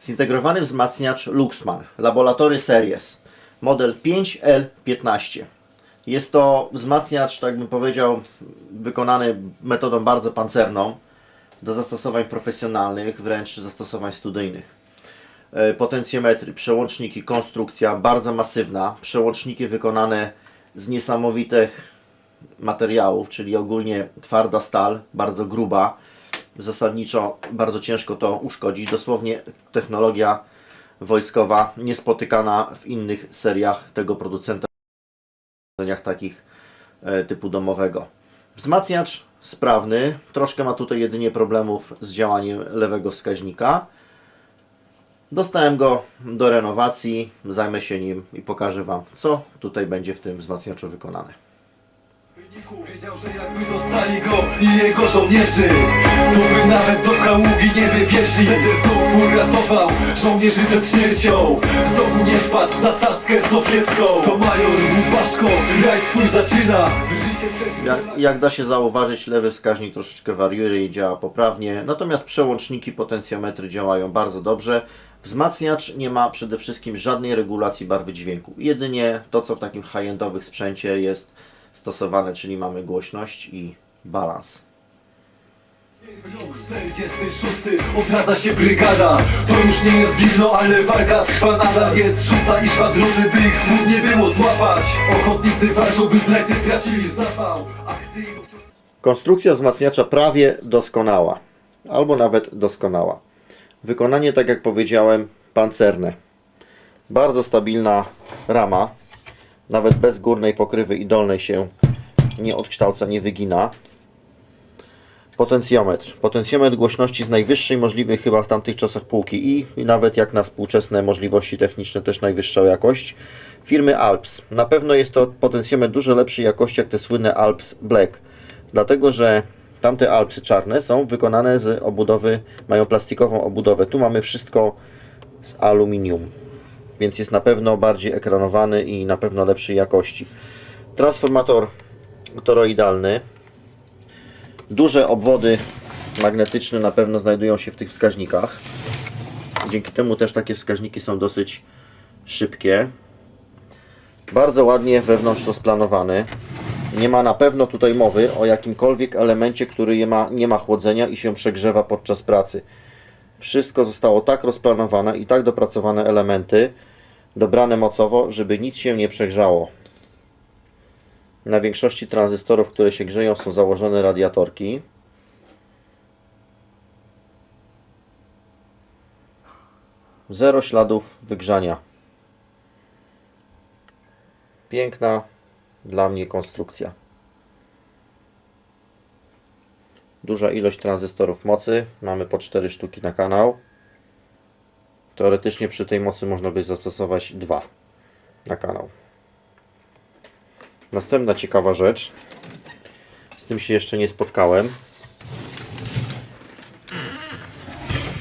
Zintegrowany wzmacniacz Luxman Laboratory Series model 5L15. Jest to wzmacniacz, tak bym powiedział, wykonany metodą bardzo pancerną do zastosowań profesjonalnych, wręcz zastosowań studyjnych. Potencjometry, przełączniki, konstrukcja bardzo masywna, przełączniki wykonane z niesamowitych materiałów, czyli ogólnie twarda stal, bardzo gruba, zasadniczo bardzo ciężko to uszkodzić, dosłownie technologia wojskowa niespotykana w innych seriach tego producenta, takich typu domowego. Wzmacniacz sprawny, troszkę ma tutaj jedynie problemów z działaniem lewego wskaźnika. Dostałem go do renowacji, zajmę się nim i pokażę Wam, co tutaj będzie w tym wzmacniaczu wykonane. Wiedział, że jakby dostali go i jego żołnierzy, to by nawet do Kaługi nie wywieźli. Wtedy znów uratował żołnierzy przed śmiercią. Znowu nie wpadł w zasadzkę sowiecką. To major Łupaszko, rajd twój zaczyna. Jak da się zauważyć, lewy wskaźnik troszeczkę wariuje i działa poprawnie, natomiast przełączniki, potencjometry działają bardzo dobrze. Wzmacniacz nie ma przede wszystkim żadnej regulacji barwy dźwięku. Jedynie to, co w takim high-endowych sprzęcie jest stosowane, czyli mamy głośność i balans. Rok 46, odradza się brygada. To już nie jest Wilno, ale walka trwa nadal. Jest szósta i szwadrony, by ich trudniej było złapać. Ochotnicy walczą, by zdrajcy tracili zapał. Konstrukcja wzmacniacza prawie doskonała, albo nawet doskonała. Wykonanie, tak jak powiedziałem, pancerne. Bardzo stabilna rama, nawet bez górnej pokrywy i dolnej się nie odkształca, nie wygina. Potencjometr. Potencjometr głośności z najwyższej możliwej chyba w tamtych czasach półki i nawet jak na współczesne możliwości techniczne też najwyższa jakość. Firmy Alps. Na pewno jest to potencjometr dużo lepszej jakości jak te słynne Alps Black. Dlatego, że tamte Alpsy czarne są wykonane z obudowy, mają plastikową obudowę. Tu mamy wszystko z aluminium, więc jest na pewno bardziej ekranowany i na pewno lepszej jakości. Transformator toroidalny. Duże obwody magnetyczne na pewno znajdują się w tych wskaźnikach. Dzięki temu też takie wskaźniki są dosyć szybkie. Bardzo ładnie wewnątrz rozplanowany. Nie ma na pewno tutaj mowy o jakimkolwiek elemencie, który nie ma chłodzenia i się przegrzewa podczas pracy. Wszystko zostało tak rozplanowane i tak dopracowane elementy, dobrane mocowo, żeby nic się nie przegrzało. Na większości tranzystorów, które się grzeją, są założone radiatorki. Zero śladów wygrzania. Piękna dla mnie konstrukcja. Duża ilość tranzystorów mocy. Mamy po 4 sztuki na kanał. Teoretycznie przy tej mocy można by zastosować 2 na kanał. Następna ciekawa rzecz. Z tym się jeszcze nie spotkałem.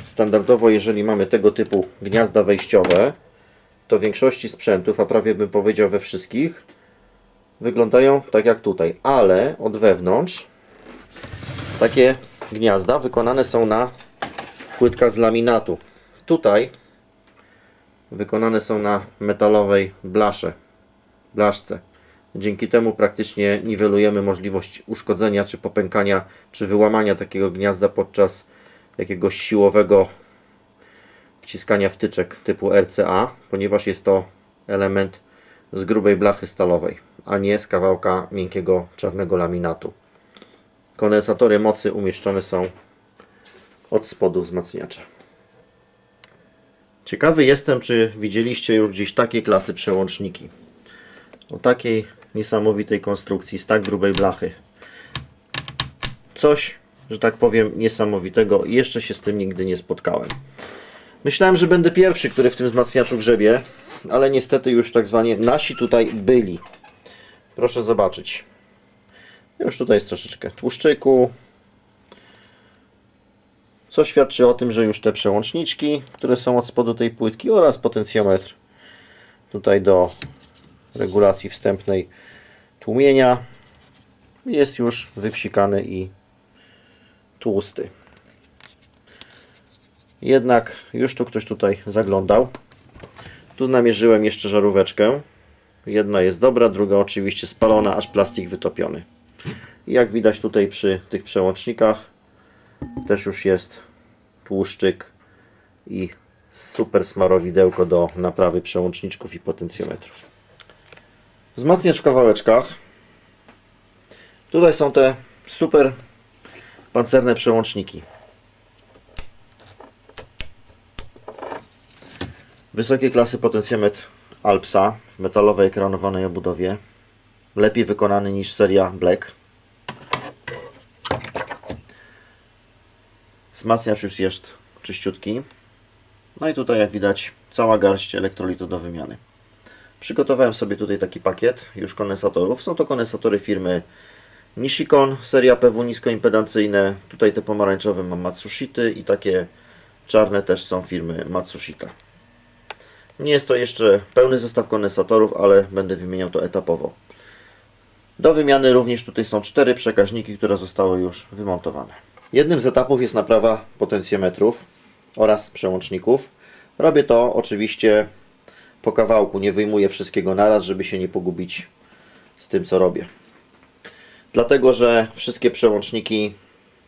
Standardowo, jeżeli mamy tego typu gniazda wejściowe, to w większości sprzętów, a prawie bym powiedział we wszystkich, wyglądają tak jak tutaj, ale od wewnątrz takie gniazda wykonane są na płytkach z laminatu. Tutaj wykonane są na metalowej blaszce. Dzięki temu praktycznie niwelujemy możliwość uszkodzenia, czy popękania, czy wyłamania takiego gniazda podczas jakiegoś siłowego wciskania wtyczek typu RCA, ponieważ jest to element z grubej blachy stalowej, a nie z kawałka miękkiego czarnego laminatu. Kondensatory mocy umieszczone są od spodu wzmacniacza. Ciekawy jestem, czy widzieliście już gdzieś takiej klasy przełączniki. O takiej niesamowitej konstrukcji, z tak grubej blachy. Coś, że tak powiem, niesamowitego. Jeszcze się z tym nigdy nie spotkałem. Myślałem, że będę pierwszy, który w tym wzmacniaczu grzebie, ale niestety już tak zwani nasi tutaj byli. Proszę zobaczyć. Już tutaj jest troszeczkę tłuszczyku, co świadczy o tym, że już te przełączniczki, które są od spodu tej płytki, oraz potencjometr tutaj do regulacji wstępnej tłumienia jest już wypsikany i tłusty. Jednak już tu ktoś tutaj zaglądał. Tu namierzyłem jeszcze żaróweczkę. Jedna jest dobra, druga oczywiście spalona, aż plastik wytopiony. I jak widać tutaj przy tych przełącznikach też już jest tłuszczyk i super smarowidełko do naprawy przełączniczków i potencjometrów. Wzmacniacz w kawałeczkach. Tutaj są te super pancerne przełączniki. Wysokiej klasy potencjometr Alpsa w metalowej ekranowanej obudowie. Lepiej wykonany niż seria Black. Wzmacniacz już jest czyściutki. No i tutaj jak widać cała garść elektrolitu do wymiany. Przygotowałem sobie tutaj taki pakiet już kondensatorów. Są to kondensatory firmy Nishikon, seria PW niskoimpedancyjne. Tutaj te pomarańczowe mam Matsushity i takie czarne też są firmy Matsushita. Nie jest to jeszcze pełny zestaw kondensatorów, ale będę wymieniał to etapowo. Do wymiany również tutaj są 4 przekaźniki, które zostały już wymontowane. Jednym z etapów jest naprawa potencjometrów oraz przełączników. Robię to oczywiście po kawałku, nie wyjmuję wszystkiego naraz, żeby się nie pogubić z tym, co robię. Dlatego, że wszystkie przełączniki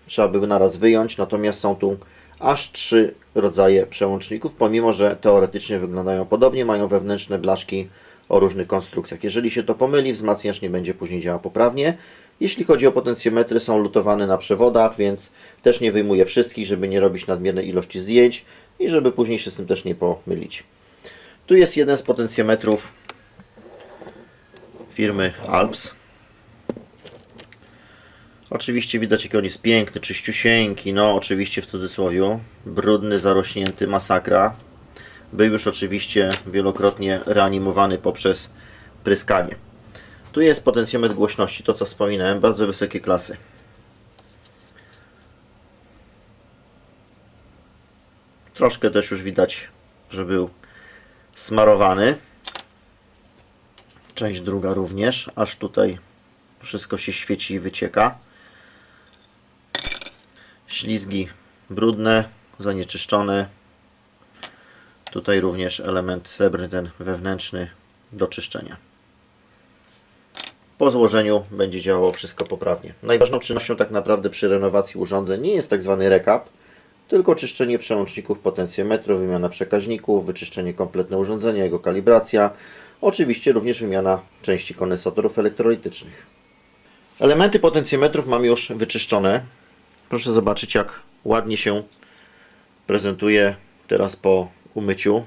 trzeba by naraz wyjąć, natomiast są tu aż 3 rodzaje przełączników, pomimo że teoretycznie wyglądają podobnie, mają wewnętrzne blaszki o różnych konstrukcjach. Jeżeli się to pomyli, wzmacniacz nie będzie później działał poprawnie. Jeśli chodzi o potencjometry, są lutowane na przewodach, więc też nie wyjmuję wszystkich, żeby nie robić nadmiernej ilości zdjęć i żeby później się z tym też nie pomylić. Tu jest jeden z potencjometrów firmy Alps. Oczywiście widać, jaki on jest piękny, czyściusieńki, no oczywiście w cudzysłowie, brudny, zarośnięty, masakra. Był już oczywiście wielokrotnie reanimowany poprzez pryskanie. Tu jest potencjometr głośności, to co wspominałem, bardzo wysokiej klasy. Troszkę też już widać, że był smarowany. Część druga również, aż tutaj wszystko się świeci i wycieka. Ślizgi brudne, zanieczyszczone. Tutaj również element srebrny, ten wewnętrzny, do czyszczenia. Po złożeniu będzie działało wszystko poprawnie. Najważniejszą czynnością tak naprawdę przy renowacji urządzeń nie jest tak zwany recap, tylko czyszczenie przełączników potencjometru, wymiana przekaźników, wyczyszczenie kompletne urządzenia, jego kalibracja. Oczywiście również wymiana części kondensatorów elektrolitycznych. Elementy potencjometrów mam już wyczyszczone. Proszę zobaczyć, jak ładnie się prezentuje teraz po umyciu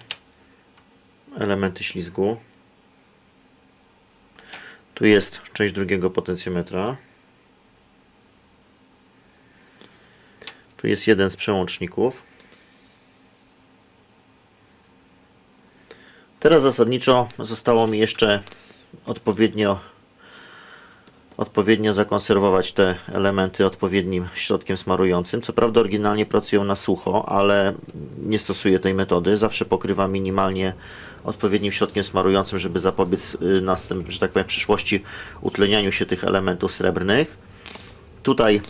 elementy ślizgu. Tu jest część drugiego potencjometra. Tu jest jeden z przełączników. Teraz zasadniczo zostało mi jeszcze odpowiednio zakonserwować te elementy odpowiednim środkiem smarującym. Co prawda oryginalnie pracują na sucho, ale nie stosuję tej metody. Zawsze pokrywam minimalnie odpowiednim środkiem smarującym, żeby zapobiec że tak powiem, w przyszłości utlenianiu się tych elementów srebrnych. Tutaj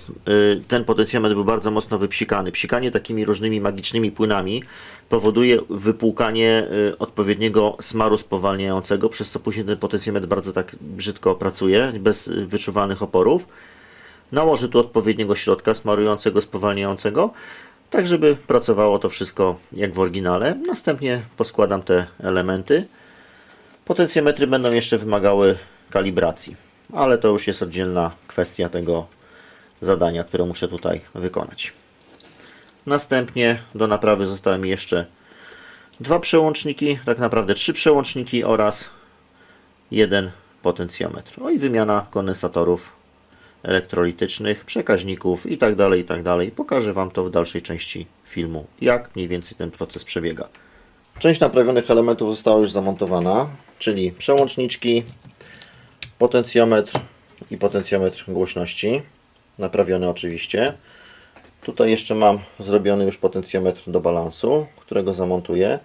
ten potencjometr był bardzo mocno wypsikany. Psikanie takimi różnymi magicznymi płynami powoduje wypłukanie odpowiedniego smaru spowalniającego, przez co później ten potencjometr bardzo tak brzydko pracuje, bez wyczuwalnych oporów. Nałożę tu odpowiedniego środka smarującego, spowalniającego, tak żeby pracowało to wszystko jak w oryginale. Następnie poskładam te elementy. Potencjometry będą jeszcze wymagały kalibracji, ale to już jest oddzielna kwestia tego zadania, które muszę tutaj wykonać. Następnie do naprawy zostały mi jeszcze 2 przełączniki, tak naprawdę 3 przełączniki oraz 1 potencjometr. No i wymiana kondensatorów elektrolitycznych, przekaźników itd., itd. Pokażę Wam to w dalszej części filmu, jak mniej więcej ten proces przebiega. Część naprawionych elementów została już zamontowana, czyli przełączniczki, potencjometr i potencjometr głośności. Naprawiony oczywiście. Tutaj jeszcze mam zrobiony już potencjometr do balansu, którego zamontuję.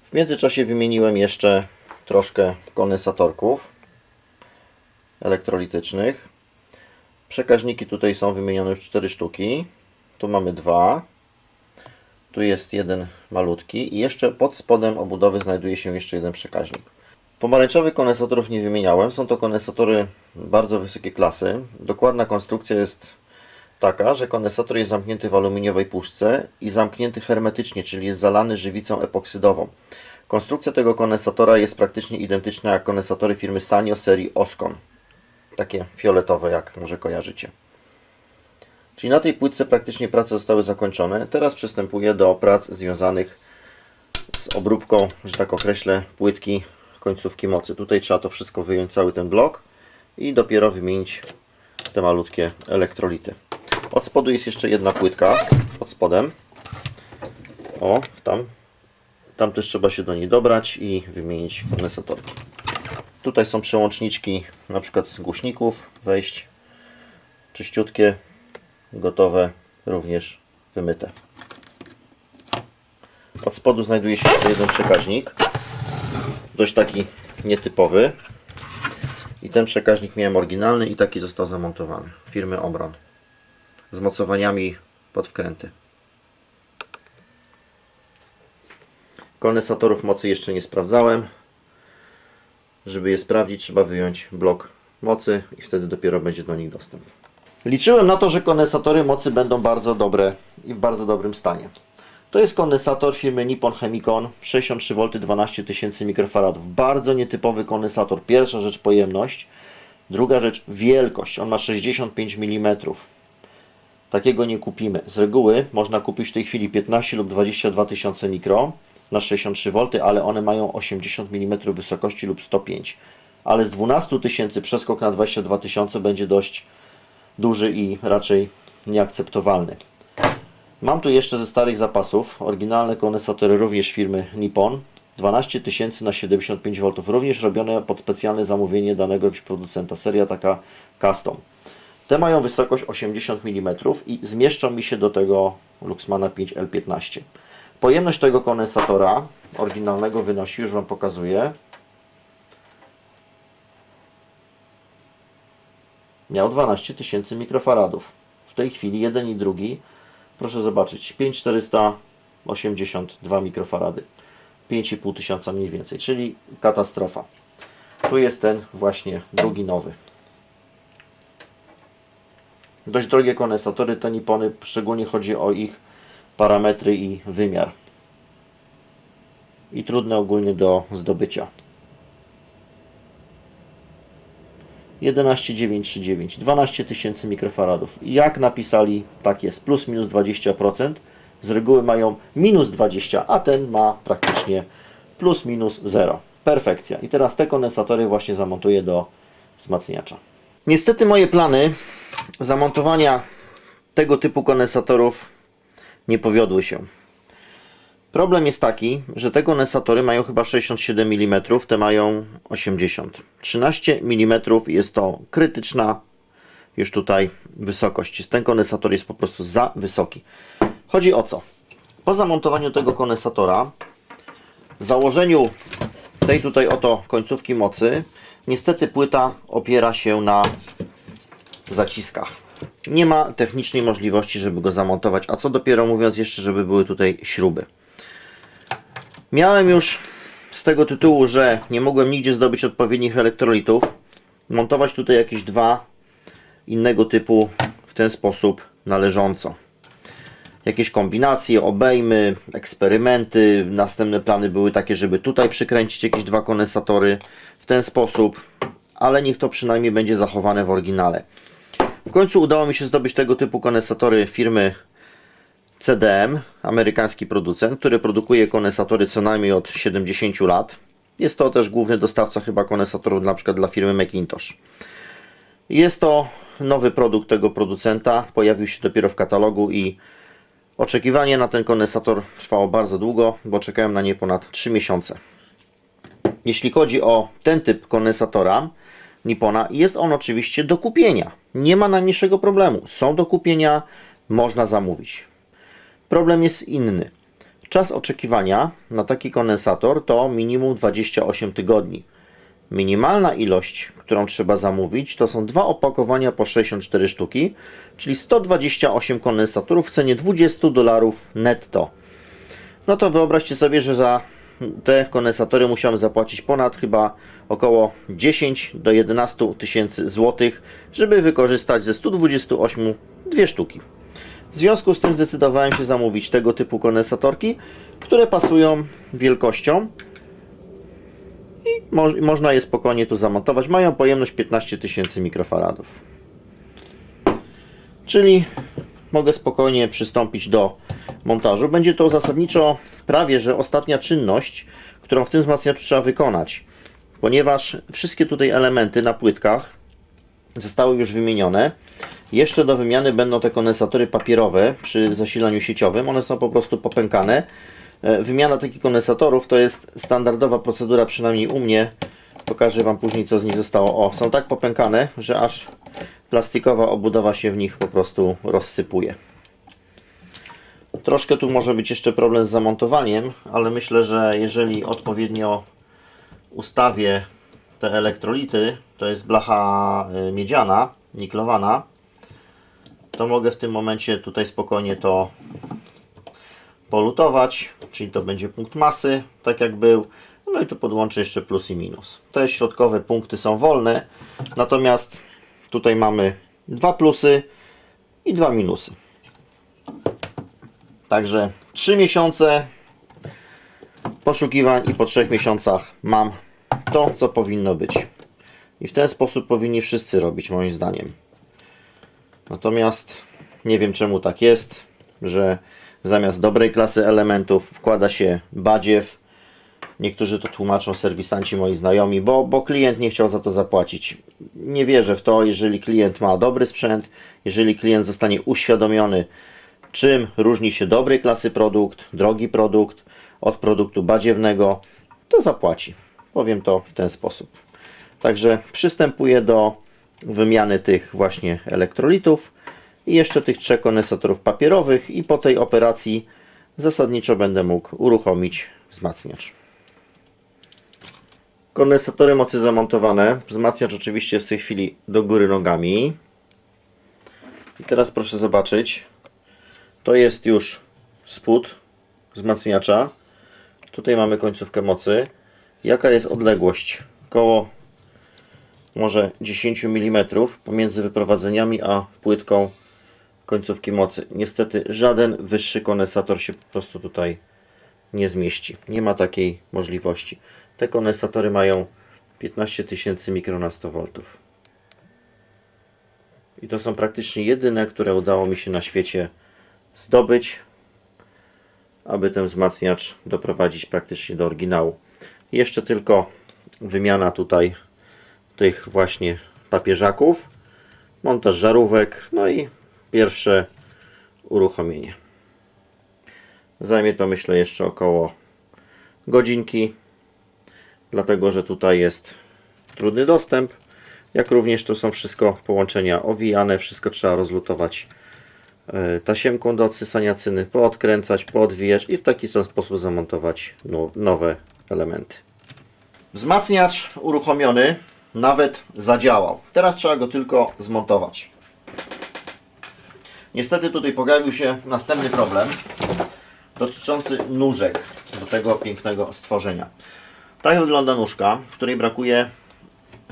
W międzyczasie wymieniłem jeszcze troszkę kondensatorków elektrolitycznych. Przekaźniki tutaj są wymienione już 4 sztuki. Tu mamy 2. Tu jest jeden malutki i jeszcze pod spodem obudowy znajduje się jeszcze jeden przekaźnik. Pomarańczowych kondensatorów nie wymieniałem. Są to kondensatory bardzo wysokiej klasy. Dokładna konstrukcja jest taka, że kondensator jest zamknięty w aluminiowej puszce i zamknięty hermetycznie, czyli jest zalany żywicą epoksydową. Konstrukcja tego kondensatora jest praktycznie identyczna jak kondensatory firmy Sanyo serii Oscon. Takie fioletowe, jak może kojarzycie. Czyli na tej płytce praktycznie prace zostały zakończone. Teraz przystępuję do prac związanych z obróbką, że tak określę, płytki końcówki mocy. Tutaj trzeba to wszystko wyjąć, cały ten blok i dopiero wymienić te malutkie elektrolity. Od spodu jest jeszcze jedna płytka, pod spodem. O, tam też trzeba się do niej dobrać i wymienić kondensatorki. Tutaj są przełączniczki, na przykład z głośników, wejść, czyściutkie, gotowe, również wymyte. Od spodu znajduje się jeszcze jeden przekaźnik, dość taki nietypowy. I ten przekaźnik miałem oryginalny i taki został zamontowany, firmy Omron, z mocowaniami pod wkręty. Kondensatorów mocy jeszcze nie sprawdzałem. Żeby je sprawdzić, trzeba wyjąć blok mocy i wtedy dopiero będzie do nich dostęp. Liczyłem na to, że kondensatory mocy będą bardzo dobre i w bardzo dobrym stanie. To jest kondensator firmy Nippon Chemicon, 63V, 12 000 mikrofaradów. Bardzo nietypowy kondensator. Pierwsza rzecz pojemność, druga rzecz wielkość. On ma 65 mm. Takiego nie kupimy. Z reguły można kupić w tej chwili 15 lub 22 000 mikro na 63V, ale one mają 80 mm wysokości lub 105. Ale z 12 000 przeskok na 22 000 będzie dość duży i raczej nieakceptowalny. Mam tu jeszcze ze starych zapasów oryginalne kondensatory również firmy Nippon, 12 000 na 75V, również robione pod specjalne zamówienie danego producenta, seria taka custom. Te mają wysokość 80 mm i zmieszczą mi się do tego Luxmana 5L15. Pojemność tego kondensatora oryginalnego wynosi, już Wam pokazuję, miał 12 000 mikrofaradów. W tej chwili jeden i drugi, proszę zobaczyć, 5482 mikrofarady, 5500 mniej więcej, czyli katastrofa. Tu jest ten właśnie drugi nowy. Dość drogie kondensatory, te Nippony, szczególnie chodzi o ich parametry i wymiar. I trudne ogólnie do zdobycia. 11939, 12 000 mikrofaradów. Jak napisali, tak jest, plus minus 20%. Z reguły mają minus 20, a ten ma praktycznie plus minus 0. Perfekcja. I teraz te kondensatory właśnie zamontuję do wzmacniacza. Niestety moje plany zamontowania tego typu kondensatorów nie powiodły się. Problem jest taki, że te kondensatory mają chyba 67 mm, te mają 80. 13 mm jest to krytyczna już tutaj wysokość. Ten kondensator jest po prostu za wysoki. Chodzi o co? Po zamontowaniu tego kondensatora, założeniu tej tutaj oto końcówki mocy, niestety płyta opiera się na zaciskach. Nie ma technicznej możliwości, żeby go zamontować, a co dopiero mówiąc jeszcze, żeby były tutaj śruby. Miałem już z tego tytułu, że nie mogłem nigdzie zdobyć odpowiednich elektrolitów, montować tutaj jakieś dwa innego typu w ten sposób należąco. Jakieś kombinacje, obejmy, eksperymenty. Następne plany były takie, żeby tutaj przykręcić jakieś dwa kondensatory w ten sposób, ale niech to przynajmniej będzie zachowane w oryginale. W końcu udało mi się zdobyć tego typu kondensatory firmy CDM, amerykański producent, który produkuje kondensatory co najmniej od 70 lat. Jest to też główny dostawca chyba kondensatorów na przykład dla firmy Macintosh. Jest to nowy produkt tego producenta, pojawił się dopiero w katalogu i oczekiwanie na ten kondensator trwało bardzo długo, bo czekałem na nie ponad 3 miesiące. Jeśli chodzi o ten typ kondensatora Nippona, jest on oczywiście do kupienia. Nie ma najmniejszego problemu. Są do kupienia, można zamówić. Problem jest inny. Czas oczekiwania na taki kondensator to minimum 28 tygodni. Minimalna ilość, którą trzeba zamówić, to są dwa opakowania po 64 sztuki, czyli 128 kondensatorów w cenie $20 netto. no to wyobraźcie sobie, że za te kondensatory musiałem zapłacić ponad chyba około 10 do 11 tysięcy złotych, żeby wykorzystać ze 128 dwie sztuki. W związku z tym zdecydowałem się zamówić tego typu kondensatorki, które pasują wielkością i można je spokojnie tu zamontować. Mają pojemność 15 tysięcy mikrofaradów. Czyli mogę spokojnie przystąpić do montażu. Będzie to zasadniczo prawie że ostatnia czynność, którą w tym wzmacniaczu trzeba wykonać, ponieważ wszystkie tutaj elementy na płytkach zostały już wymienione. Jeszcze do wymiany będą te kondensatory papierowe przy zasilaniu sieciowym. One są po prostu popękane. Wymiana takich kondensatorów to jest standardowa procedura, przynajmniej u mnie. Pokażę Wam później, co z nich zostało. O, są tak popękane, że aż plastikowa obudowa się w nich po prostu rozsypuje. Troszkę tu może być jeszcze problem z zamontowaniem, ale myślę, że jeżeli odpowiednio ustawię te elektrolity, to jest blacha miedziana, niklowana, to mogę w tym momencie tutaj spokojnie to polutować, czyli to będzie punkt masy, tak jak był. No i tu podłączę jeszcze plus i minus. Te środkowe punkty są wolne, natomiast tutaj mamy dwa plusy i dwa minusy. Także 3 miesiące poszukiwań i po 3 miesiącach mam to, co powinno być. I w ten sposób powinni wszyscy robić, moim zdaniem. Natomiast nie wiem, czemu tak jest, że zamiast dobrej klasy elementów wkłada się badziew. Niektórzy to tłumaczą, serwisanci moi znajomi, bo klient nie chciał za to zapłacić. Nie wierzę w to, jeżeli klient ma dobry sprzęt, jeżeli klient zostanie uświadomiony, czym różni się dobrej klasy produkt, drogi produkt od produktu badziewnego, to zapłaci. Powiem to w ten sposób. Także przystępuję do wymiany tych właśnie elektrolitów i jeszcze tych 3 kondensatorów papierowych i po tej operacji zasadniczo będę mógł uruchomić wzmacniacz. Kondensatory mocy zamontowane. Wzmacniacz oczywiście jest w tej chwili do góry nogami. I teraz proszę zobaczyć. To jest już spód wzmacniacza. Tutaj mamy końcówkę mocy. Jaka jest odległość? Około może 10 mm pomiędzy wyprowadzeniami a płytką końcówki mocy. Niestety żaden wyższy kondensator się po prostu tutaj nie zmieści. Nie ma takiej możliwości. Te kondensatory mają 15 tysięcy mikro na 100 V. I to są praktycznie jedyne, które udało mi się na świecie zdobyć, aby ten wzmacniacz doprowadzić praktycznie do oryginału. Jeszcze tylko wymiana tutaj tych właśnie papierzaków, montaż żarówek, no i pierwsze uruchomienie. Zajmie to, myślę, jeszcze około godzinki, dlatego że tutaj jest trudny dostęp, jak również to są wszystko połączenia owijane, wszystko trzeba rozlutować tasiemką do odsysania cyny, poodkręcać, poodwijać i w taki sam sposób zamontować nowe elementy. Wzmacniacz uruchomiony, nawet zadziałał. Teraz trzeba go tylko zmontować. Niestety tutaj pojawił się następny problem dotyczący nóżek do tego pięknego stworzenia. Tak wygląda nóżka, w której brakuje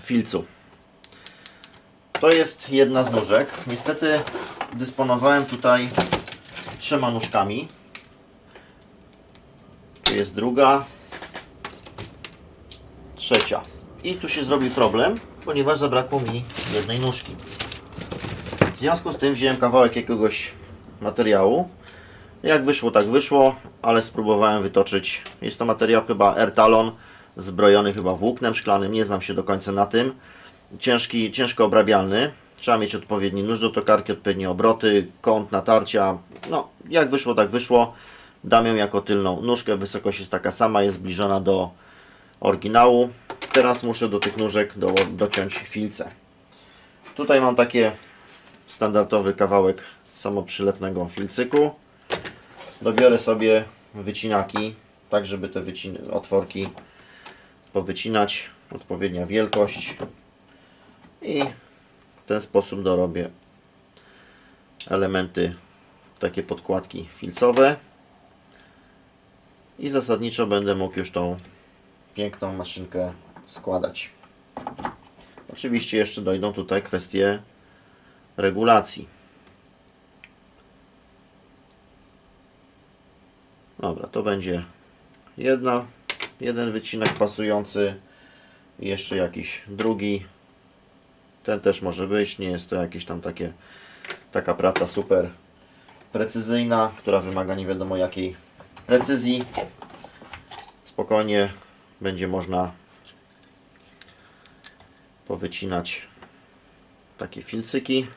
filcu. To jest jedna z nóżek. Niestety dysponowałem tutaj 3 nóżkami. Tu jest druga, trzecia. I tu się zrobił problem, ponieważ zabrakło mi jednej nóżki. W związku z tym wziąłem kawałek jakiegoś materiału. Jak wyszło, tak wyszło, ale spróbowałem wytoczyć. Jest to materiał chyba Ertalon, zbrojony chyba włóknem szklanym, nie znam się do końca na tym. Ciężko obrabialny. Trzeba mieć odpowiedni nóż do tokarki, odpowiednie obroty, kąt natarcia. No, jak wyszło, tak wyszło. Dam ją jako tylną nóżkę. Wysokość jest taka sama, jest zbliżona do oryginału. Teraz muszę do tych nóżek dociąć filce. Tutaj mam takie standardowy kawałek samoprzylepnego filcyku. Dobiorę sobie wycinaki, tak żeby te otworki powycinać. Odpowiednia wielkość. I w ten sposób dorobię elementy, takie podkładki filcowe. i zasadniczo będę mógł już tą piękną maszynkę składać. Oczywiście jeszcze dojdą tutaj kwestie regulacji. Dobra, to będzie jeden wycinek pasujący i jeszcze jakiś drugi. Ten też może być, nie jest to jakieś tam taka praca super precyzyjna, która wymaga nie wiadomo jakiej precyzji. Spokojnie będzie można powycinać takie filcyki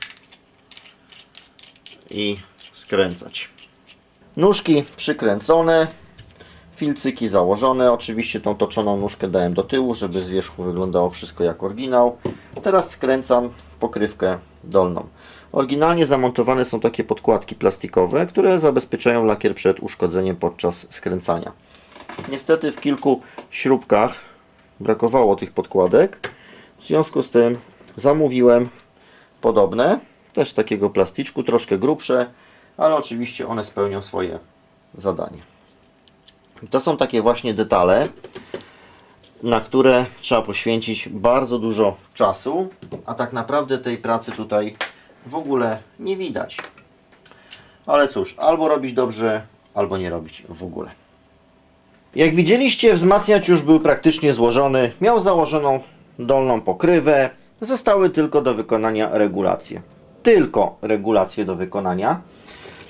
i skręcać. Nóżki przykręcone, filcyki założone. Oczywiście tą toczoną nóżkę dałem do tyłu, żeby z wierzchu wyglądało wszystko jak oryginał. Teraz skręcam pokrywkę dolną. Oryginalnie zamontowane są takie podkładki plastikowe, które zabezpieczają lakier przed uszkodzeniem podczas skręcania. Niestety w kilku śrubkach brakowało tych podkładek. W związku z tym zamówiłem podobne, też z takiego plasticzku, troszkę grubsze, ale oczywiście one spełnią swoje zadanie. I to są takie właśnie detale, na które trzeba poświęcić bardzo dużo czasu, a tak naprawdę tej pracy tutaj w ogóle nie widać. Ale cóż, albo robić dobrze, albo nie robić w ogóle. Jak widzieliście, wzmacniacz już był praktycznie złożony, miał założoną dolną pokrywę, zostały tylko do wykonania regulacje. Tylko regulacje do wykonania.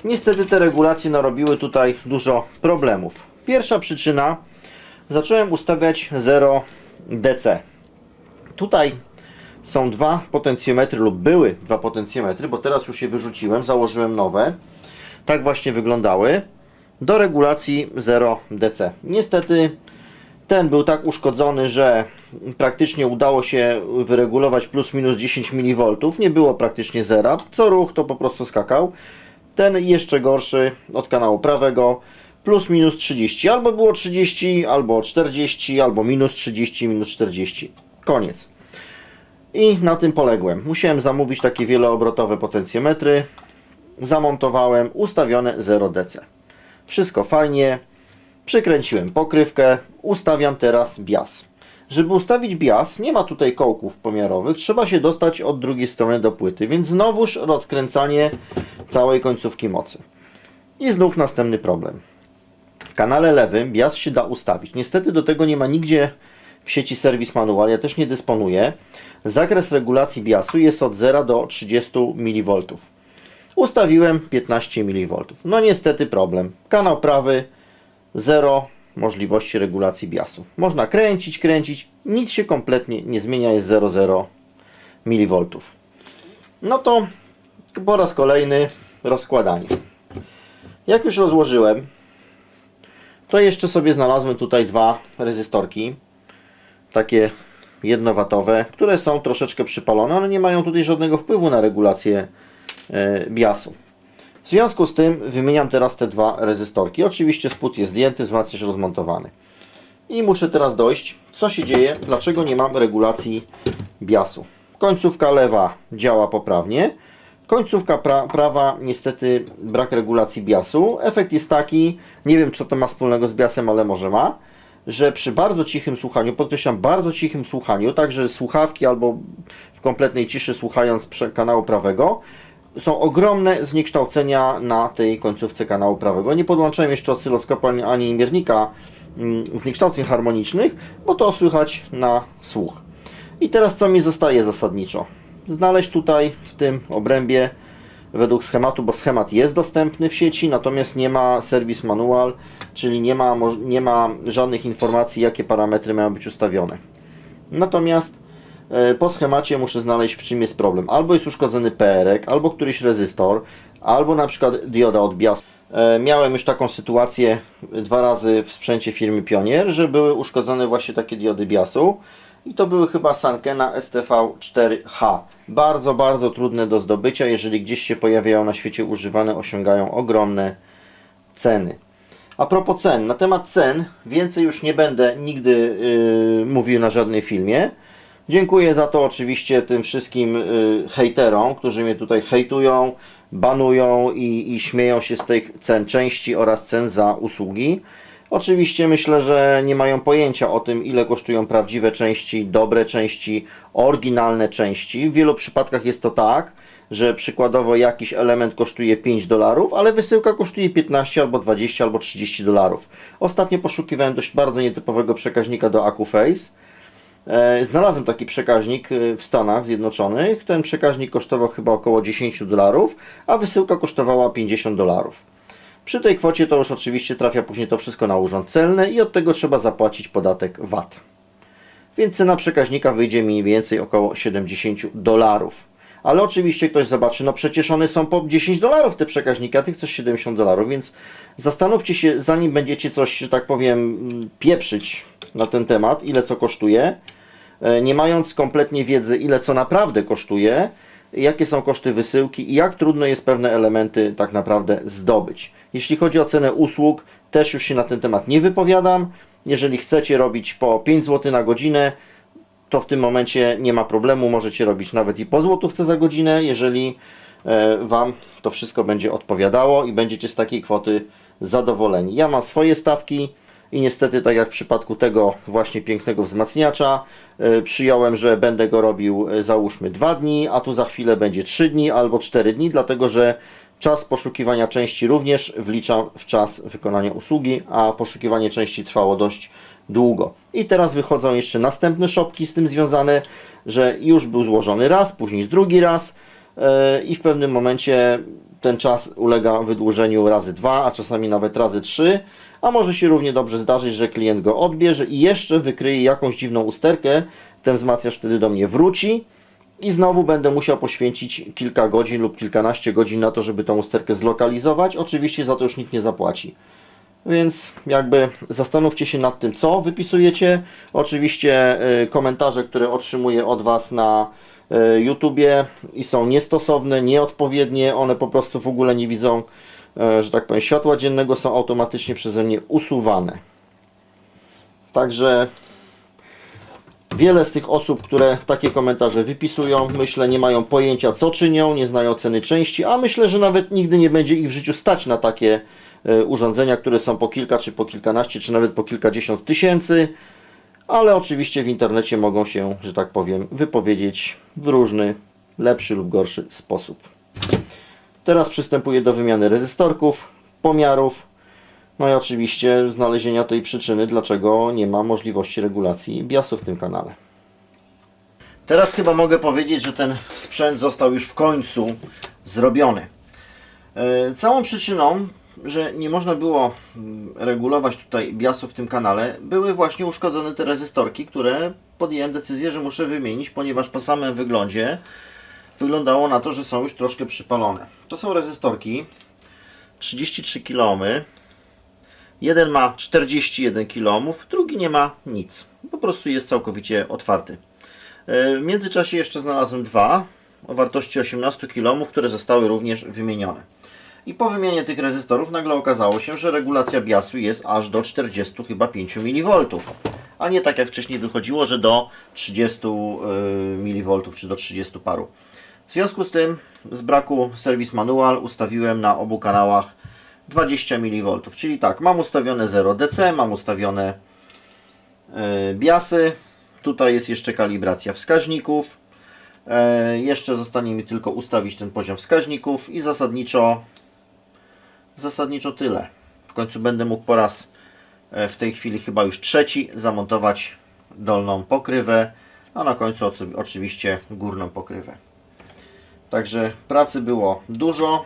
Niestety te regulacje narobiły tutaj dużo problemów. Pierwsza przyczyna, zacząłem ustawiać 0 DC. Tutaj są dwa potencjometry lub były dwa potencjometry, bo teraz już je wyrzuciłem, założyłem nowe. Tak właśnie wyglądały. Do regulacji 0 DC. Niestety ten był tak uszkodzony, że praktycznie udało się wyregulować plus minus 10 mV. Nie było praktycznie zera. Co ruch to po prostu skakał. Ten jeszcze gorszy od kanału prawego. Plus minus 30. Albo było 30, albo 40, albo minus 30, minus 40. Koniec. I na tym poległem. Musiałem zamówić takie wieloobrotowe potencjometry. Zamontowałem, ustawione 0 DC. Wszystko fajnie. Przykręciłem pokrywkę. Ustawiam teraz bias. Żeby ustawić bias, nie ma tutaj kołków pomiarowych. Trzeba się dostać od drugiej strony do płyty. Więc znowuż odkręcanie całej końcówki mocy. I znów następny problem. W kanale lewym bias się da ustawić. Niestety do tego nie ma nigdzie w sieci serwis manual. Ja też nie dysponuję. Zakres regulacji biasu jest od 0 do 30 mV. Ustawiłem 15 mV. No niestety problem. Kanał prawy 0 możliwości regulacji biasu. Można kręcić, nic się kompletnie nie zmienia, jest 0,0 mV. No to po raz kolejny rozkładanie. Jak już rozłożyłem, to jeszcze sobie znalazłem tutaj dwa rezystorki, takie 1W, które są troszeczkę przypalone, ale nie mają tutaj żadnego wpływu na regulację biasu. W związku z tym wymieniam teraz te dwa rezystorki. Oczywiście spód jest zdjęty, wzmacniacz rozmontowany. I muszę teraz dojść, co się dzieje, dlaczego nie mam regulacji biasu. Końcówka lewa działa poprawnie. Końcówka prawa niestety brak regulacji biasu. Efekt jest taki, nie wiem co to ma wspólnego z biasem, ale może ma, że przy bardzo cichym słuchaniu, podkreślam bardzo cichym słuchaniu, także słuchawki albo w kompletnej ciszy słuchając kanału prawego, są ogromne zniekształcenia na tej końcówce kanału prawego. Nie podłączałem jeszcze oscyloskopu ani miernika zniekształceń harmonicznych, bo to słychać na słuch. I teraz co mi zostaje zasadniczo? Znaleźć tutaj w tym obrębie według schematu, bo schemat jest dostępny w sieci, natomiast nie ma serwis manual, czyli nie ma żadnych informacji, jakie parametry mają być ustawione. Natomiast po schemacie muszę znaleźć, w czym jest problem. Albo jest uszkodzony PRek, albo któryś rezystor, albo na przykład dioda od biasu. Miałem już taką sytuację 2 razy w sprzęcie firmy Pionier, że były uszkodzone właśnie takie diody biasu. I to były chyba Sankena STV4H. Bardzo, bardzo trudne do zdobycia. Jeżeli gdzieś się pojawiają na świecie używane, osiągają ogromne ceny. A propos cen, na temat cen więcej już nie będę nigdy mówił na żadnej filmie. Dziękuję za to oczywiście tym wszystkim hejterom, którzy mnie tutaj hejtują, banują i śmieją się z tych cen części oraz cen za usługi. Oczywiście myślę, że nie mają pojęcia o tym, ile kosztują prawdziwe części, dobre części, oryginalne części. W wielu przypadkach jest to tak, że przykładowo jakiś element kosztuje $5, ale wysyłka kosztuje 15 albo 20 albo $30. Ostatnio poszukiwałem dość bardzo nietypowego przekaźnika do AccuFace. Znalazłem taki przekaźnik w Stanach Zjednoczonych. Ten przekaźnik kosztował chyba około $10, a wysyłka kosztowała $50. Przy tej kwocie to już oczywiście trafia później to wszystko na urząd celny i od tego trzeba zapłacić podatek VAT. Więc cena przekaźnika wyjdzie mniej więcej około $70. Ale oczywiście ktoś zobaczy, no przecież one są po $10 te przekaźniki, a ty chcesz $70, więc zastanówcie się, zanim będziecie coś, że tak powiem, pieprzyć na ten temat, ile co kosztuje, nie mając kompletnie wiedzy, ile co naprawdę kosztuje, jakie są koszty wysyłki i jak trudno jest pewne elementy tak naprawdę zdobyć. Jeśli chodzi o cenę usług, też już się na ten temat nie wypowiadam. Jeżeli chcecie robić po 5 zł na godzinę, to w tym momencie nie ma problemu, możecie robić nawet i po złotówce za godzinę, jeżeli Wam to wszystko będzie odpowiadało i będziecie z takiej kwoty zadowoleni. Ja mam swoje stawki i niestety, tak jak w przypadku tego właśnie pięknego wzmacniacza, przyjąłem, że będę go robił załóżmy 2 dni, a tu za chwilę będzie 3 dni albo 4 dni, dlatego że czas poszukiwania części również wliczam w czas wykonania usługi, a poszukiwanie części trwało dość długo. I teraz wychodzą jeszcze następne szopki z tym związane, że już był złożony raz, później drugi raz i w pewnym momencie ten czas ulega wydłużeniu razy 2, a czasami nawet razy 3, a może się równie dobrze zdarzyć, że klient go odbierze i jeszcze wykryje jakąś dziwną usterkę, ten wzmacniacz wtedy do mnie wróci i znowu będę musiał poświęcić kilka godzin lub kilkanaście godzin na to, żeby tą usterkę zlokalizować. Oczywiście za to już nikt nie zapłaci. Więc jakby zastanówcie się nad tym, co wypisujecie. Oczywiście komentarze, które otrzymuję od Was na YouTubie i są niestosowne, nieodpowiednie, one po prostu w ogóle nie widzą, że tak powiem, światła dziennego, są automatycznie przeze mnie usuwane. Także wiele z tych osób, które takie komentarze wypisują, myślę, nie mają pojęcia, co czynią, nie znają ceny części, a myślę, że nawet nigdy nie będzie ich w życiu stać na takie urządzenia, które są po kilka, czy po kilkanaście, czy nawet po kilkadziesiąt tysięcy, ale oczywiście w internecie mogą się, że tak powiem, wypowiedzieć w różny, lepszy lub gorszy sposób. Teraz przystępuję do wymiany rezystorków, pomiarów, no i oczywiście znalezienia tej przyczyny, dlaczego nie ma możliwości regulacji BIOSu w tym kanale. Teraz chyba mogę powiedzieć, że ten sprzęt został już w końcu zrobiony. Całą przyczyną, że nie można było regulować tutaj BIOSu w tym kanale, były właśnie uszkodzone te rezystorki, które podjąłem decyzję, że muszę wymienić, ponieważ po samym wyglądzie wyglądało na to, że są już troszkę przypalone. To są rezystorki 33 kΩ. Jeden ma 41 kΩ, drugi nie ma nic. Po prostu jest całkowicie otwarty. W międzyczasie jeszcze znalazłem dwa o wartości 18 kΩ, które zostały również wymienione. I po wymianie tych rezystorów nagle okazało się, że regulacja BIOSu jest aż do 40 chyba 5 mV, a nie tak jak wcześniej wychodziło, że do 30 mV czy do 30 paru. W związku z tym, z braku Service Manual ustawiłem na obu kanałach 20 mV, czyli tak, mam ustawione 0 DC, mam ustawione BIOSy, tutaj jest jeszcze kalibracja wskaźników, jeszcze zostanie mi tylko ustawić ten poziom wskaźników i zasadniczo tyle. W końcu będę mógł po raz w tej chwili chyba już trzeci zamontować dolną pokrywę, a na końcu oczywiście górną pokrywę. Także pracy było dużo.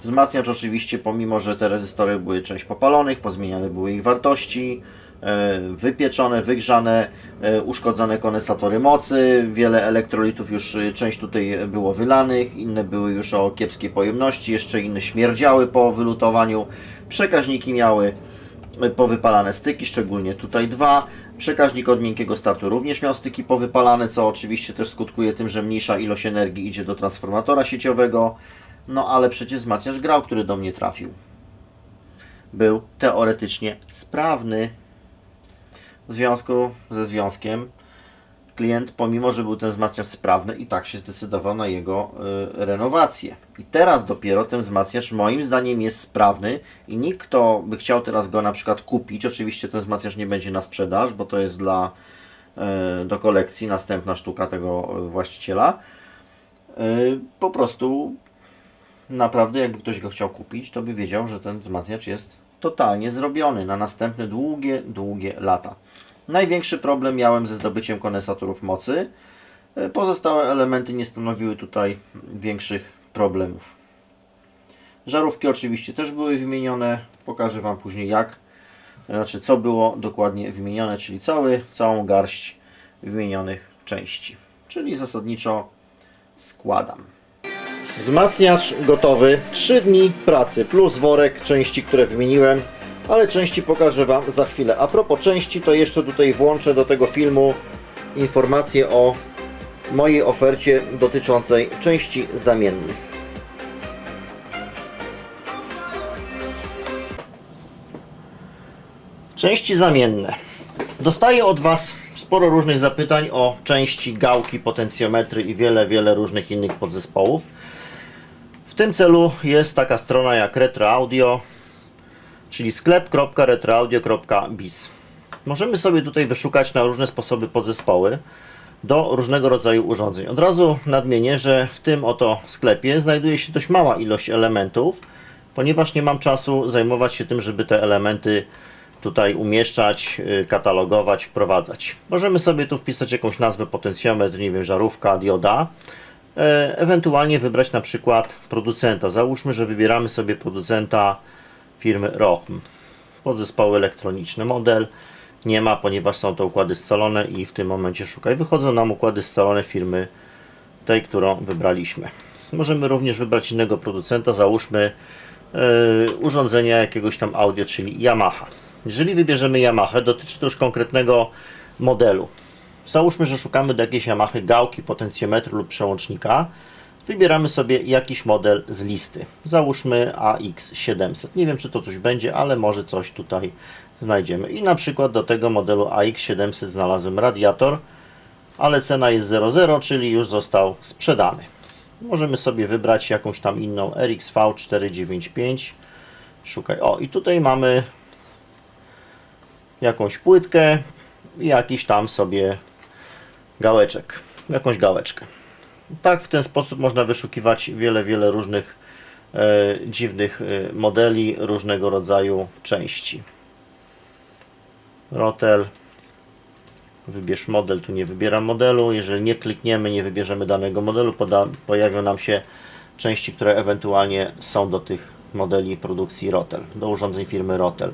Wzmacniacz oczywiście, pomimo że te rezystory były część popalonych, pozmieniane były ich wartości, wypieczone, wygrzane, uszkodzone kondensatory mocy, wiele elektrolitów już, część tutaj było wylanych, inne były już o kiepskiej pojemności, jeszcze inne śmierdziały po wylutowaniu, przekaźniki miały powypalane styki, szczególnie tutaj dwa. Przekaźnik od miękkiego startu również miał styki powypalane, co oczywiście też skutkuje tym, że mniejsza ilość energii idzie do transformatora sieciowego. No ale przecież wzmacniacz grał, który do mnie trafił, był teoretycznie sprawny. W związku ze związkiem klient, pomimo że był ten wzmacniacz sprawny, i tak się zdecydował na jego renowację. I teraz dopiero ten wzmacniacz moim zdaniem jest sprawny i nikt, kto by chciał teraz go na przykład kupić, oczywiście ten wzmacniacz nie będzie na sprzedaż, bo to jest do kolekcji, następna sztuka tego właściciela. Po prostu naprawdę jakby ktoś go chciał kupić, to by wiedział, że ten wzmacniacz jest totalnie zrobiony na następne długie lata. Największy problem miałem ze zdobyciem kondensatorów mocy. Pozostałe elementy nie stanowiły tutaj większych problemów. Żarówki oczywiście też były wymienione. Pokażę Wam później co było dokładnie wymienione, czyli całą garść wymienionych części. Czyli zasadniczo składam. Wzmacniacz gotowy, 3 dni pracy plus worek części, które wymieniłem, ale części pokażę Wam za chwilę. A propos części, to jeszcze tutaj włączę do tego filmu informacje o mojej ofercie dotyczącej części zamiennych. Części zamienne. Dostaję od Was sporo różnych zapytań o części, gałki, potencjometry i wiele różnych innych podzespołów. W tym celu jest taka strona jak Retro Audio, czyli sklep.retroaudio.biz. Możemy sobie tutaj wyszukać na różne sposoby podzespoły do różnego rodzaju urządzeń. Od razu nadmienię, że w tym oto sklepie znajduje się dość mała ilość elementów, ponieważ nie mam czasu zajmować się tym, żeby te elementy tutaj umieszczać, katalogować, wprowadzać. Możemy sobie tu wpisać jakąś nazwę, potencjometr, nie wiem, żarówka, dioda. Ewentualnie wybrać na przykład producenta. Załóżmy, że wybieramy sobie producenta firmy Rohm. Podzespoły elektroniczne. Model nie ma, ponieważ są to układy scalone i w tym momencie szukaj. Wychodzą nam układy scalone firmy tej, którą wybraliśmy. Możemy również wybrać innego producenta. Załóżmy urządzenia jakiegoś tam audio, czyli Yamaha. Jeżeli wybierzemy Yamaha, dotyczy to już konkretnego modelu. Załóżmy, że szukamy do jakiejś Yamahy gałki, potencjometru lub przełącznika. Wybieramy sobie jakiś model z listy. Załóżmy AX700. Nie wiem, czy to coś będzie, ale może coś tutaj znajdziemy. I na przykład do tego modelu AX700 znalazłem radiator, ale cena jest 00, czyli już został sprzedany. Możemy sobie wybrać jakąś tam inną RXV495. Szukaj. O, i tutaj mamy jakąś płytkę i jakiś tam sobie gałeczek, jakąś gałeczkę. Tak, w ten sposób można wyszukiwać wiele różnych dziwnych modeli, różnego rodzaju części. Rotel. Wybierz model, tu nie wybieram modelu. Jeżeli nie klikniemy, nie wybierzemy danego modelu, pojawią nam się części, które ewentualnie są do tych modeli produkcji Rotel, do urządzeń firmy Rotel.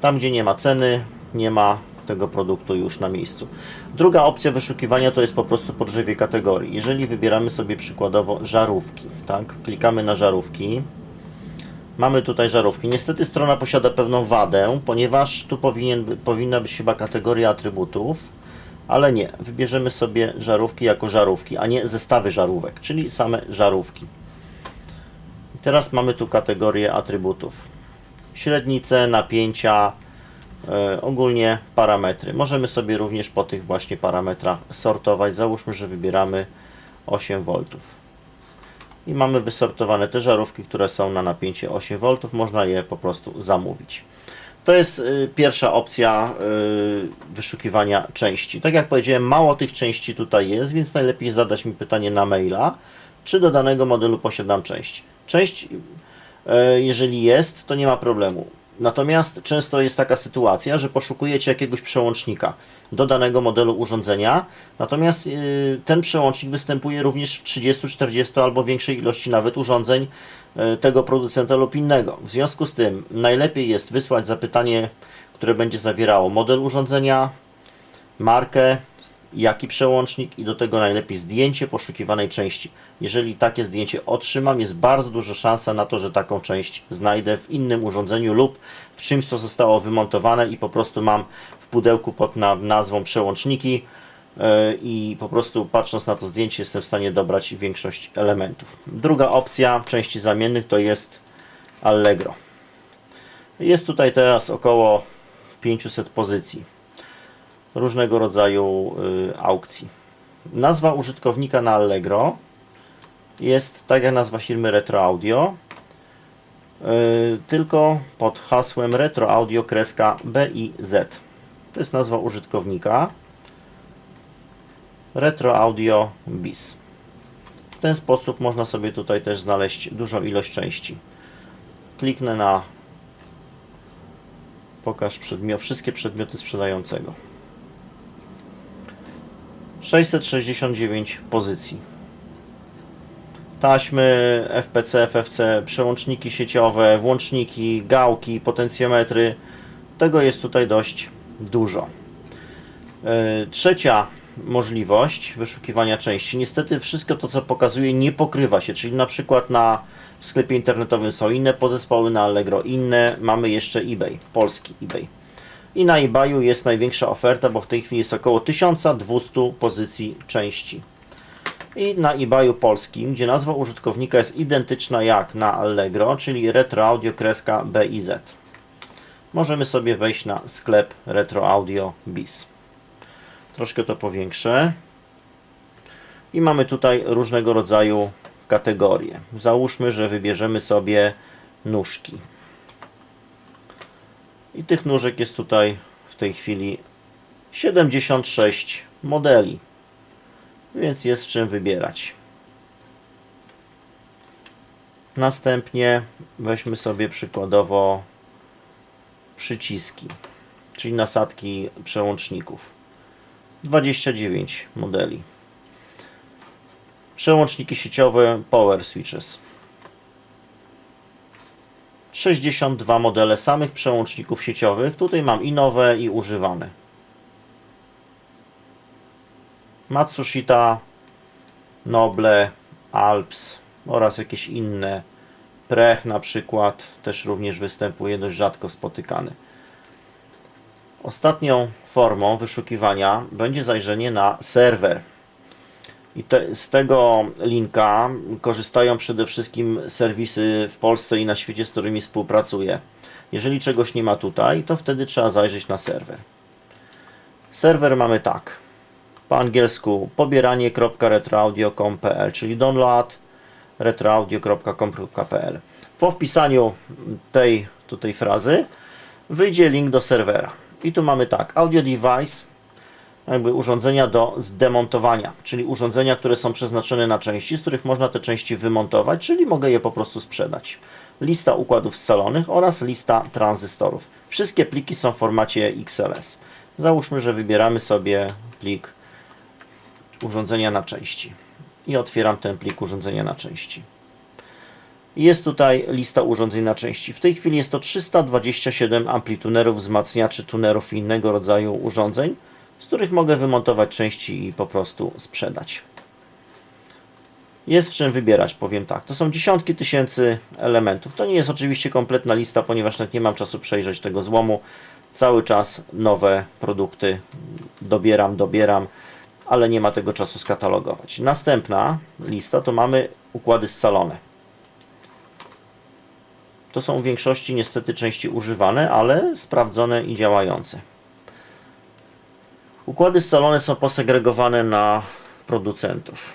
Tam, gdzie nie ma ceny, nie ma tego produktu już na miejscu. Druga opcja wyszukiwania to jest po prostu po drzewie kategorii. Jeżeli wybieramy sobie przykładowo żarówki, tak? Klikamy na żarówki. Mamy tutaj żarówki. Niestety strona posiada pewną wadę, ponieważ tu powinna być chyba kategoria atrybutów, ale nie. Wybierzemy sobie żarówki jako żarówki, a nie zestawy żarówek, czyli same żarówki. I teraz mamy tu kategorię atrybutów. Średnice, napięcia, ogólnie parametry. Możemy sobie również po tych właśnie parametrach sortować. Załóżmy, że wybieramy 8 V. I mamy wysortowane te żarówki, które są na napięcie 8 V. Można je po prostu zamówić. To jest pierwsza opcja wyszukiwania części. Tak jak powiedziałem, mało tych części tutaj jest, więc najlepiej zadać mi pytanie na maila, czy do danego modelu posiadam część. Część, jeżeli jest, to nie ma problemu. Natomiast często jest taka sytuacja, że poszukujecie jakiegoś przełącznika do danego modelu urządzenia, natomiast ten przełącznik występuje również w 30, 40 albo większej ilości nawet urządzeń tego producenta lub innego. W związku z tym najlepiej jest wysłać zapytanie, które będzie zawierało model urządzenia, markę, jaki przełącznik i do tego najlepiej zdjęcie poszukiwanej części. Jeżeli takie zdjęcie otrzymam, jest bardzo duża szansa na to, że taką część znajdę w innym urządzeniu lub w czymś, co zostało wymontowane i po prostu mam w pudełku pod nazwą przełączniki i po prostu patrząc na to zdjęcie jestem w stanie dobrać większość elementów. Druga opcja części zamiennych to jest Allegro. Jest tutaj teraz około 500 pozycji. różnego rodzaju aukcji. Nazwa użytkownika na Allegro jest tak jak nazwa firmy Retro Audio, tylko pod hasłem Retro Audio -BIZ. To jest nazwa użytkownika Retro Audio BIZ. W ten sposób można sobie tutaj też znaleźć dużą ilość części. Kliknę na pokaż wszystkie przedmioty sprzedającego. 669 pozycji. Taśmy, FPC, FFC, przełączniki sieciowe, włączniki, gałki, potencjometry. Tego jest tutaj dość dużo. Trzecia możliwość wyszukiwania części. Niestety wszystko to, co pokazuje, nie pokrywa się, czyli na przykład w sklepie internetowym są inne podzespoły, na Allegro inne, mamy jeszcze eBay, polski eBay. I na eBayu jest największa oferta, bo w tej chwili jest około 1200 pozycji części. I na eBayu polskim, gdzie nazwa użytkownika jest identyczna jak na Allegro, czyli Retro Audio -BIZ. Możemy sobie wejść na sklep Retro Audio BIZ. Troszkę to powiększę. I mamy tutaj różnego rodzaju kategorie. Załóżmy, że wybierzemy sobie nóżki. I tych nóżek jest tutaj w tej chwili 76 modeli. Więc jest w czym wybierać. Następnie weźmy sobie przykładowo przyciski, czyli nasadki przełączników. 29 modeli. Przełączniki sieciowe Power Switches. 62 modele samych przełączników sieciowych. Tutaj mam i nowe, i używane. Matsushita, Noble, Alps oraz jakieś inne. Prech na przykład też również występuje, dość rzadko spotykany. Ostatnią formą wyszukiwania będzie zajrzenie na serwer. I z tego linka korzystają przede wszystkim serwisy w Polsce i na świecie, z którymi współpracuję. Jeżeli czegoś nie ma tutaj, to wtedy trzeba zajrzeć na serwer. Serwer mamy tak. Po angielsku pobieranie.retroaudio.com.pl, czyli download retroaudio.com.pl. Po wpisaniu tej tutaj frazy wyjdzie link do serwera. I tu mamy tak, audio device, jakby urządzenia do zdemontowania, czyli urządzenia, które są przeznaczone na części, z których można te części wymontować, czyli mogę je po prostu sprzedać. Lista układów scalonych oraz lista tranzystorów. Wszystkie pliki są w formacie XLS. Załóżmy, że wybieramy sobie plik urządzenia na części i otwieram ten plik urządzenia na części. Jest tutaj lista urządzeń na części. W tej chwili jest to 327 amplitunerów, wzmacniaczy, tunerów i innego rodzaju urządzeń, z których mogę wymontować części i po prostu sprzedać. Jest w czym wybierać, powiem tak. To są dziesiątki tysięcy elementów. To nie jest oczywiście kompletna lista, ponieważ nawet nie mam czasu przejrzeć tego złomu. Cały czas nowe produkty dobieram, ale nie ma tego czasu skatalogować. Następna lista to mamy układy scalone. To są w większości niestety części używane, ale sprawdzone i działające. Układy scalone są posegregowane na producentów.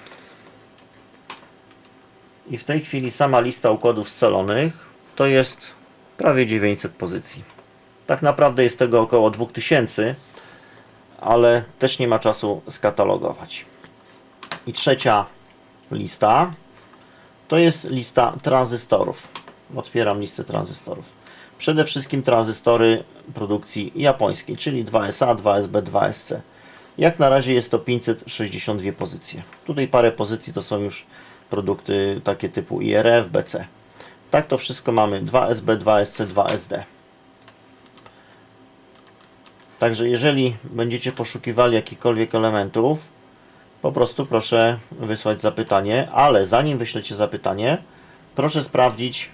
I w tej chwili sama lista układów scalonych to jest prawie 900 pozycji. Tak naprawdę jest tego około 2000, ale też nie ma czasu skatalogować. I trzecia lista to jest lista tranzystorów. Otwieram listę tranzystorów. Przede wszystkim tranzystory produkcji japońskiej, czyli 2SA, 2SB, 2SC. Jak na razie jest to 562 pozycje. Tutaj parę pozycji to są już produkty takie typu IRF, BC. Tak to wszystko mamy 2SB, 2SC, 2SD. Także jeżeli będziecie poszukiwali jakichkolwiek elementów, po prostu proszę wysłać zapytanie, ale zanim wyślecie zapytanie, proszę sprawdzić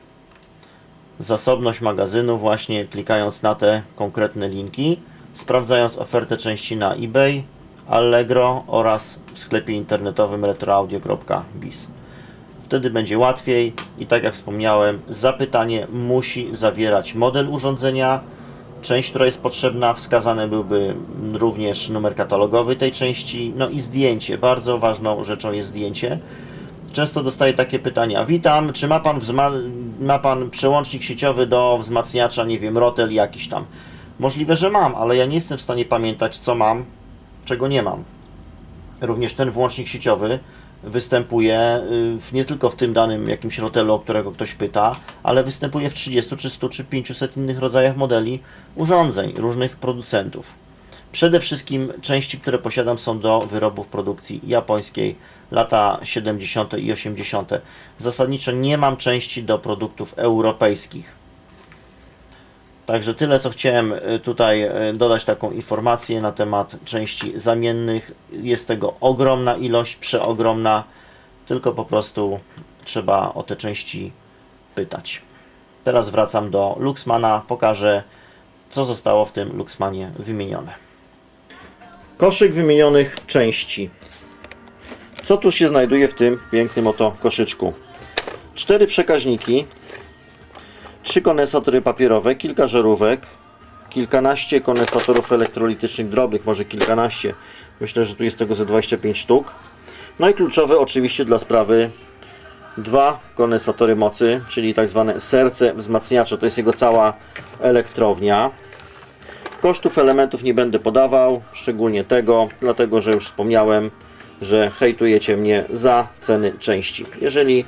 zasobność magazynu, właśnie klikając na te konkretne linki, sprawdzając ofertę części na eBay, Allegro oraz w sklepie internetowym retroaudio.biz. Wtedy będzie łatwiej i tak jak wspomniałem, zapytanie musi zawierać model urządzenia część, która jest potrzebna, wskazany byłby również numer katalogowy tej części, no i zdjęcie. Bardzo ważną rzeczą jest zdjęcie. Często dostaję takie pytania: witam, czy ma pan przełącznik sieciowy do wzmacniacza, nie wiem, Rotel jakiś tam? Możliwe, że mam, ale ja nie jestem w stanie pamiętać, co mam, czego nie mam. Również ten włącznik sieciowy występuje nie tylko w tym danym jakimś Rotelu, o którego ktoś pyta, ale występuje w 30 czy 100 czy 500 innych rodzajach modeli urządzeń różnych producentów. Przede wszystkim części, które posiadam, są do wyrobów produkcji japońskiej, lata 70. i 80. Zasadniczo nie mam części do produktów europejskich. Także tyle, co chciałem tutaj dodać, taką informację na temat części zamiennych. Jest tego ogromna ilość, przeogromna, tylko po prostu trzeba o te części pytać. Teraz wracam do Luxmana, pokażę, co zostało w tym Luxmanie wymienione. Koszyk wymienionych części. Co tu się znajduje w tym pięknym oto koszyczku? 4 przekaźniki, 3 kondensatory papierowe, kilka żarówek, kilkanaście kondensatorów elektrolitycznych drobnych, może kilkanaście. Myślę, że tu jest tego ze 25 sztuk. No i kluczowe oczywiście dla sprawy 2 kondensatory mocy, czyli tak zwane serce wzmacniacza. To jest jego cała elektrownia. Kosztów elementów nie będę podawał, szczególnie tego, dlatego że już wspomniałem, że hejtujecie mnie za ceny części. Jeżeli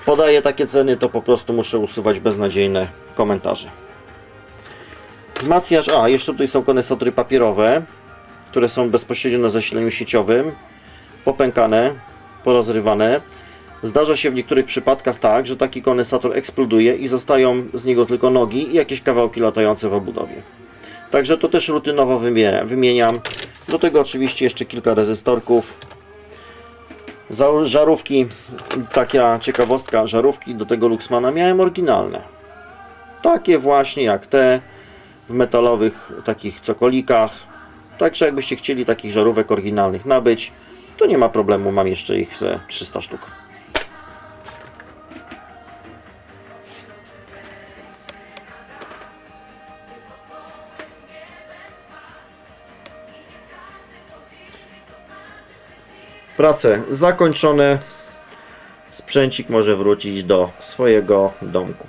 podaję takie ceny, to po prostu muszę usuwać beznadziejne komentarze. Wzmacniacz, jeszcze tutaj są kondensatory papierowe, które są bezpośrednio na zasilaniu sieciowym, popękane, porozrywane. Zdarza się w niektórych przypadkach tak, że taki kondensator eksploduje i zostają z niego tylko nogi i jakieś kawałki latające w obudowie. Także to też rutynowo wymieniam. Do tego oczywiście jeszcze kilka rezystorków. Żarówki, taka ciekawostka, żarówki do tego Luxmana miałem oryginalne. Takie właśnie jak te, w metalowych takich cokolikach. Także jakbyście chcieli takich żarówek oryginalnych nabyć, to nie ma problemu, mam jeszcze ich ze 300 sztuk. Prace zakończone. Sprzęcik może wrócić do swojego domku.